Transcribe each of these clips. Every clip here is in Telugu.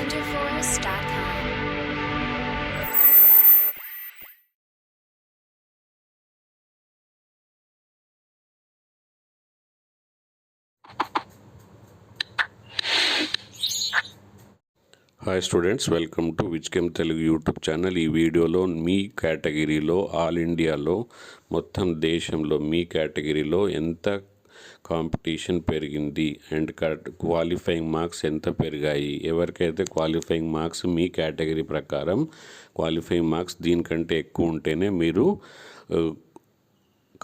wonderforce.com. Hi students, welcome to విజ్కెమ్ తెలుగు యూట్యూబ్ ఛానల్. ఈ వీడియోలో మీ కేటగిరీలో ఆల్ ఇండియాలో మొత్తం దేశంలో మీ కేటగిరీలో ఎంత కాంపిటీషన్ పెరిగింది అండ్ క్వాలిఫైయింగ్ మార్క్స్ ఎంత పెరిగాయి, ఎవరికైతే క్వాలిఫైయింగ్ మార్క్స్ మీ కేటగిరీ ప్రకారం క్వాలిఫైయింగ్ మార్క్స్ దీనికంటే ఎక్కువ ఉంటేనే మీరు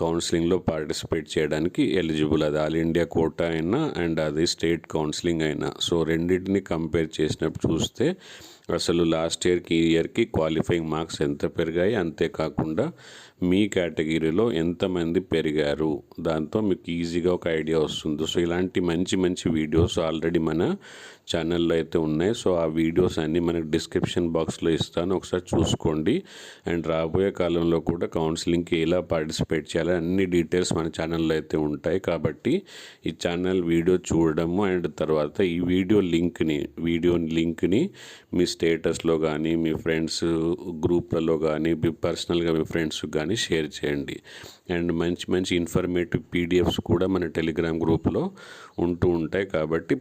కౌన్సిలింగ్లో పార్టిసిపేట్ చేయడానికి ఎలిజిబుల్. అది ఆల్ ఇండియా కోటా అయినా అండ్ అది స్టేట్ కౌన్సిలింగ్ అయినా. సో రెండింటిని కంపేర్ చేసినప్పుడు చూస్తే అసలు లాస్ట్ ఇయర్కి ఈ ఇయర్కి క్వాలిఫైయింగ్ మార్క్స్ ఎంత పెరిగాయి, అంతేకాకుండా మీ కేటగిరీలో ఎంతమంది పెరిగారు, దాంతో మీకు ఈజీగా ఒక ఐడియా వస్తుంది. సో ఇలాంటి మంచి మంచి వీడియోస్ ఆల్రెడీ మన ఛానల్లో అయితే ఉన్నాయి. సో ఆ వీడియోస్ అన్నీ మనకు డిస్క్రిప్షన్ బాక్స్లో ఇస్తాను, ఒకసారి చూసుకోండి. అండ్ రాబోయే కాలంలో కూడా కౌన్సిలింగ్కి ఎలా పార్టిసిపేట్ చేయాలి అన్ని డీటెయిల్స్ మన ఛానల్లో అయితే ఉంటాయి. కాబట్టి ఈ ఛానల్ వీడియో చూడడము అండ్ తర్వాత ఈ వీడియో లింక్ని మీ స్టేటస్లో కానీ మీ ఫ్రెండ్స్ గ్రూప్లలో కానీ మీ పర్సనల్గా మీ ఫ్రెండ్స్కి కానీ షేర్ చేయండి. అండ్ మంచి మంచి ఇన్ఫర్మేటివ్ పీడిఎఫ్స్ కూడా మన టెలిగ్రామ్ గ్రూప్లో ఉంటూ ఉంటాయి. కాబట్టి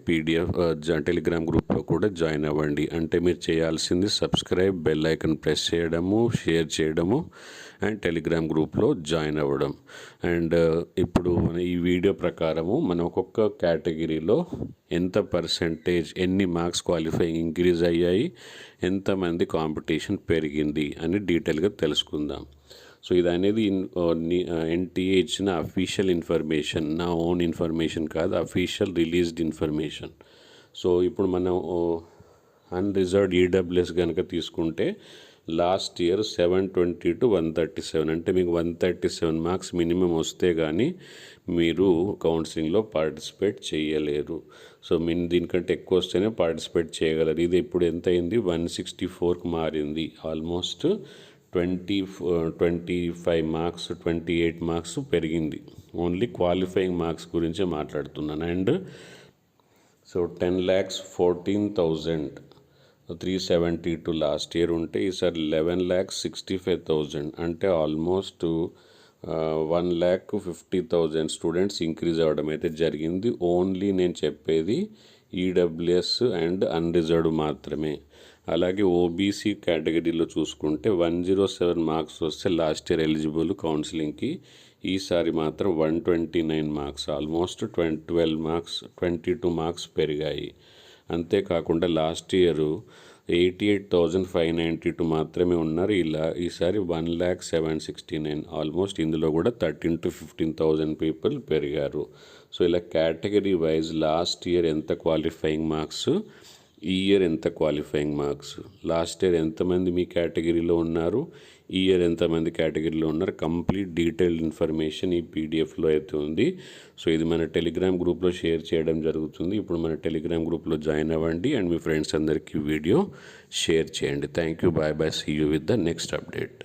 టెలిగ్రామ్ గ్రూప్లో కూడా జాయిన్ అవ్వండి. అంటే మీరు చేయాల్సింది సబ్స్క్రైబ్, బెల్ ఐకన్ ప్రెస్ చేయడము, షేర్ చేయడము అండ్ టెలిగ్రామ్ గ్రూప్లో జాయిన్ అవ్వడం. అండ్ ఇప్పుడు ఈ వీడియో ప్రకారము మనం ఒక్కొక్క కేటగిరీలో ఎంత పర్సెంటేజ్, ఎన్ని మార్క్స్ క్వాలిఫైయింగ్ ఇంక్రీజ్ అయ్యాయి, ఎంతమంది కాంపిటీషన్ పెరిగింది అని డీటెయిల్గా తెలుసుకుందాం. సో ఇది అనేది ఎన్టీఏ ఇచ్చిన అఫీషియల్ ఇన్ఫర్మేషన్, నా ఓన్ ఇన్ఫర్మేషన్ కాదు, అఫీషియల్ రిలీజ్డ్ ఇన్ఫర్మేషన్. సో ఇప్పుడు మనం అన్రిజర్వ్డ్ ఈడబ్ల్యూఎస్ కనుక తీసుకుంటే లాస్ట్ ఇయర్ 720 to 137, అంటే మీకు 137 మార్క్స్ మినిమం వస్తే కానీ మీరు కౌన్సిలింగ్లో పార్టిసిపేట్ చేయలేరు. సో దీనికంటే ఎక్కువ వస్తేనే పార్టిసిపేట్ చేయగలరు. ఇది ఇప్పుడు ఎంత అయింది, 164కి మారింది. ఆల్మోస్ట్ 25 మార్క్స్ 28 మార్క్స్ పెరిగింది. ఓన్లీ క్వాలిఫైయింగ్ మార్క్స్ గురించే మాట్లాడుతున్నాను. అండ్ సో 10,14,372 లాస్ట్ ఇయర్ ఉంటే ఈసారి 11,65,000, అంటే ఆల్మోస్ట్ 1,50,000 స్టూడెంట్స్ ఇంక్రీజ్ అవ్వడం అయితే జరిగింది. ఓన్లీ నేను చెప్పేది ఈడబ్ల్యూఎస్ అండ్ అన్రిజర్వ్డ్ మాత్రమే. అలాగే ఓబీసీ కేటగిరీలో చూసుకుంటే 107 మార్క్స్ వస్తే లాస్ట్ ఇయర్ ఎలిజిబుల్ కౌన్సిలింగ్కి, ఈసారి మాత్రం 129 మార్క్స్, ఆల్మోస్ట్ 22 మార్క్స్ పెరిగాయి. అంతేకాకుండా లాస్ట్ ఇయర్ 88,592 మాత్రమే ఉన్నారు. ఈసారి 1,07,69, ఆల్మోస్ట్ ఇందులో కూడా 13,000 to 15,000 పీపుల్ పెరిగారు. సో ఇలా కేటగిరీ వైజ్ లాస్ట్ ఇయర్ ఎంత క్వాలిఫైయింగ్ మార్క్స్, ఈ ఇయర్ ఎంత క్వాలిఫైయింగ్ మార్క్స్, లాస్ట్ ఇయర్ ఎంతమంది మీ కేటగిరీలో ఉన్నారు, ఈ ఇయర్ ఎంతమంది కేటగిరీలో ఉన్నారు, కంప్లీట్ డీటెయిల్డ్ ఇన్ఫర్మేషన్ ఈ పీడిఎఫ్లో అయితే ఉంది. సో ఇది మన టెలిగ్రామ్ గ్రూప్లో షేర్ చేయడం జరుగుతుంది. ఇప్పుడు మన టెలిగ్రామ్ గ్రూప్లో జాయిన్ అవ్వండి అండ్ మీ ఫ్రెండ్స్ అందరికీ వీడియో షేర్ చేయండి. Thank you, bye bye, see you with the next update.